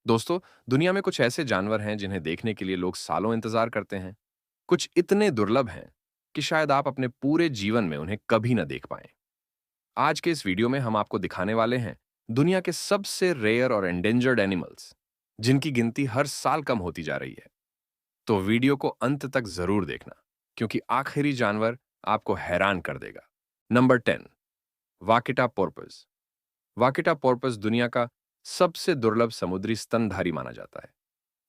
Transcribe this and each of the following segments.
दोस्तों, दुनिया में कुछ ऐसे जानवर हैं जिन्हें देखने के लिए लोग सालों इंतजार करते हैं। कुछ इतने दुर्लभ हैं कि शायद आप अपने पूरे जीवन में उन्हें कभी न देख पाएं। आज के इस वीडियो में हम आपको दिखाने वाले हैं दुनिया के सबसे रेयर और एंडेंजर्ड एनिमल्स, जिनकी गिनती हर साल कम होती जा रही है। तो वीडियो को अंत तक जरूर देखना, क्योंकि आखिरी जानवर आपको हैरान कर देगा। नंबर 10, वाकिटा पोर्पोise। वाकिटा पोर्पोise दुनिया का सबसे दुर्लभ समुद्री स्तनधारी माना जाता है।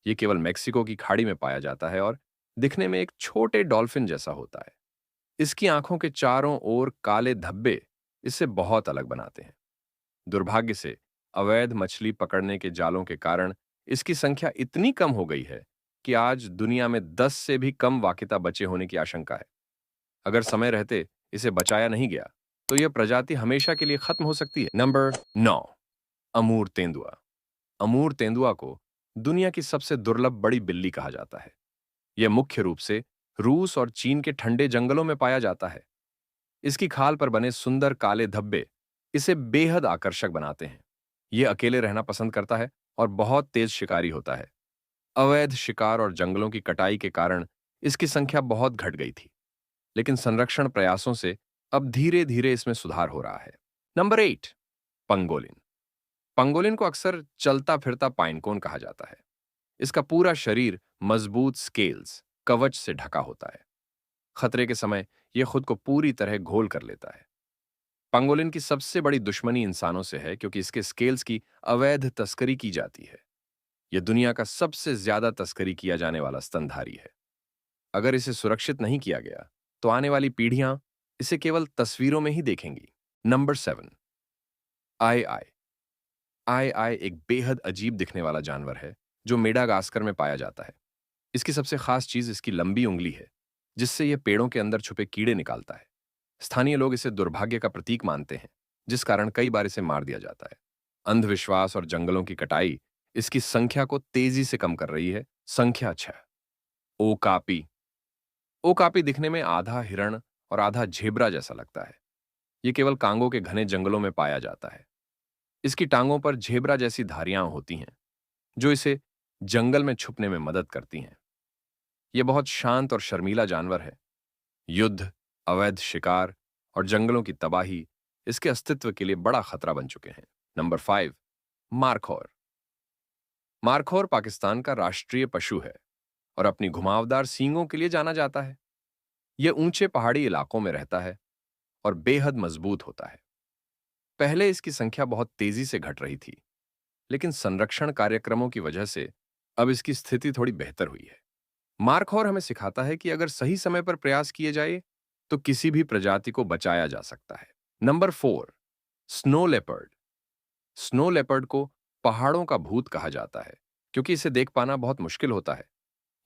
ये केवल मेक्सिको की खाड़ी में पाया जाता है और दिखने में एक छोटे डॉल्फिन जैसा होता है। इसकी आंखों के चारों ओर काले धब्बे इसे बहुत अलग बनाते हैं। दुर्भाग्य से अवैध मछली पकड़ने के जालों के कारण इसकी संख्या इतनी कम हो गई है कि आज दुनिया में 10 से भी कम वाकिता बचे होने की आशंका है। अगर समय रहते इसे बचाया नहीं गया तो यह प्रजाति हमेशा के लिए खत्म हो सकती है। नंबर 9, अमूर तेंदुआ। अमूर तेंदुआ को दुनिया की सबसे दुर्लभ बड़ी बिल्ली कहा जाता है। यह मुख्य रूप से रूस और चीन के ठंडे जंगलों में पाया जाता है। इसकी खाल पर बने सुंदर काले धब्बे इसे बेहद आकर्षक बनाते हैं। यह अकेले रहना पसंद करता है और बहुत तेज शिकारी होता है। अवैध शिकार और जंगलों की कटाई के कारण इसकी संख्या बहुत घट गई थी, लेकिन संरक्षण प्रयासों से अब धीरे धीरे इसमें सुधार हो रहा है। Number 8, pangolin. पंगोलिन को अक्सर चलता फिरता पाइनकोन कहा जाता है। इसका पूरा शरीर मजबूत स्केल्स कवच से ढका होता है। खतरे के समय यह खुद को पूरी तरह घोल कर लेता है। पंगोलिन की सबसे बड़ी दुश्मनी इंसानों से है, क्योंकि इसके स्केल्स की अवैध तस्करी की जाती है। यह दुनिया का सबसे ज्यादा तस्करी किया जाने वाला स्तनधारी है। अगर इसे सुरक्षित नहीं किया गया तो आने वाली पीढ़ियां इसे केवल तस्वीरों में ही देखेंगी। नंबर 7, आई आई। आई आई एक बेहद अजीब दिखने वाला जानवर है जो मेडागास्कर में पाया जाता है। इसकी सबसे खास चीज इसकी लंबी उंगली है, जिससे यह पेड़ों के अंदर छुपे कीड़े निकालता है। स्थानीय लोग इसे दुर्भाग्य का प्रतीक मानते हैं, जिस कारण कई बार इसे मार दिया जाता है। अंधविश्वास और जंगलों की कटाई इसकी संख्या को तेजी से कम कर रही है। संख्या 6, ओकापी। ओकापी दिखने में आधा हिरण और आधा झेब्रा जैसा लगता है। यह केवल कांगो के घने जंगलों में पाया जाता है। इसकी टांगों पर झेब्रा जैसी धारियां होती हैं, जो इसे जंगल में छुपने में मदद करती हैं। यह बहुत शांत और शर्मीला जानवर है। युद्ध, अवैध शिकार और जंगलों की तबाही इसके अस्तित्व के लिए बड़ा खतरा बन चुके हैं। नंबर 5, मारखौर। मारखौर पाकिस्तान का राष्ट्रीय पशु है और अपनी घुमावदार सींगों के लिए जाना जाता है। यह ऊंचे पहाड़ी इलाकों में रहता है और बेहद मजबूत होता है। पहले इसकी संख्या बहुत तेजी से घट रही थी, लेकिन संरक्षण कार्यक्रमों की वजह से अब इसकी स्थिति थोड़ी बेहतर हुई है। मार्कहॉर हमें सिखाता है कि अगर सही समय पर प्रयास किए जाए तो किसी भी प्रजाति को बचाया जा सकता है। Number 4, snow leopard. Snow leopard को पहाड़ों का भूत कहा जाता है, क्योंकि इसे देख पाना बहुत मुश्किल होता है।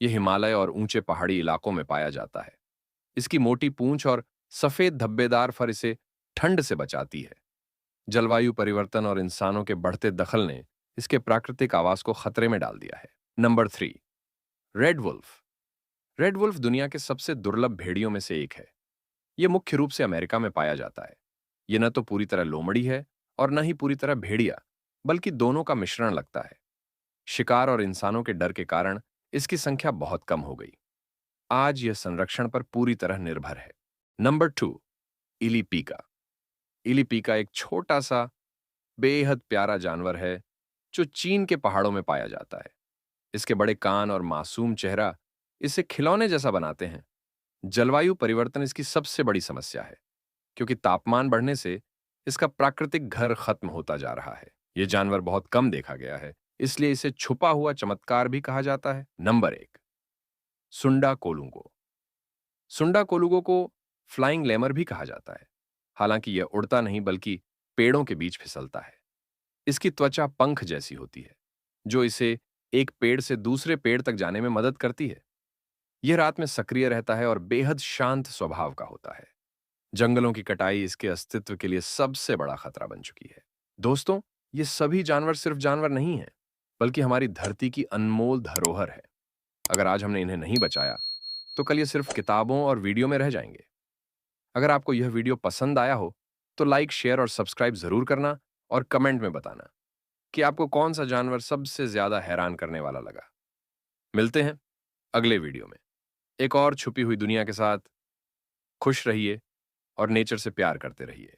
यह हिमालय और ऊंचे पहाड़ी इलाकों में पाया जाता है। इसकी मोटी पूंछ और सफेद धब्बेदार फर इसे ठंड से बचाती है। जलवायु परिवर्तन और इंसानों के बढ़ते दखल ने इसके प्राकृतिक आवास को खतरे में डाल दिया है। Number 3, red wolf. Red wolf दुनिया के सबसे दुर्लभ भेड़ियों में से एक है। यह मुख्य रूप से अमेरिका में पाया जाता है। यह न तो पूरी तरह लोमड़ी है और न ही पूरी तरह भेड़िया, बल्कि दोनों का मिश्रण लगता है। शिकार और इंसानों के डर के कारण इसकी संख्या बहुत कम हो गई। आज यह संरक्षण पर पूरी तरह निर्भर है। नंबर 2, इलिपीका। इलिपीका एक छोटा सा बेहद प्यारा जानवर है जो चीन के पहाड़ों में पाया जाता है। इसके बड़े कान और मासूम चेहरा इसे खिलौने जैसा बनाते हैं। जलवायु परिवर्तन इसकी सबसे बड़ी समस्या है, क्योंकि तापमान बढ़ने से इसका प्राकृतिक घर खत्म होता जा रहा है। यह जानवर बहुत कम देखा गया है, इसलिए इसे छुपा हुआ चमत्कार भी कहा जाता है। नंबर 1, सुंडा कोलुंगो। सुंडा कोलुगो को फ्लाइंग लेमर भी कहा जाता है। हालांकि यह उड़ता नहीं, बल्कि पेड़ों के बीच फिसलता है। इसकी त्वचा पंख जैसी होती है, जो इसे एक पेड़ से दूसरे पेड़ तक जाने में मदद करती है। यह रात में सक्रिय रहता है और बेहद शांत स्वभाव का होता है। जंगलों की कटाई इसके अस्तित्व के लिए सबसे बड़ा खतरा बन चुकी है। दोस्तों, ये सभी जानवर सिर्फ जानवर नहीं हैं, बल्कि हमारी धरती की अनमोल धरोहर है। अगर आज हमने इन्हें नहीं बचाया, तो कल ये सिर्फ किताबों और वीडियो में रह जाएंगे। अगर आपको यह वीडियो पसंद आया हो, तो लाइक, शेयर और सब्सक्राइब जरूर करना और कमेंट में बताना। कि आपको कौन सा जानवर सबसे ज्यादा हैरान करने वाला लगा। मिलते हैं अगले वीडियो में एक और छुपी हुई दुनिया के साथ। खुश रहिए और नेचर से प्यार करते रहिए।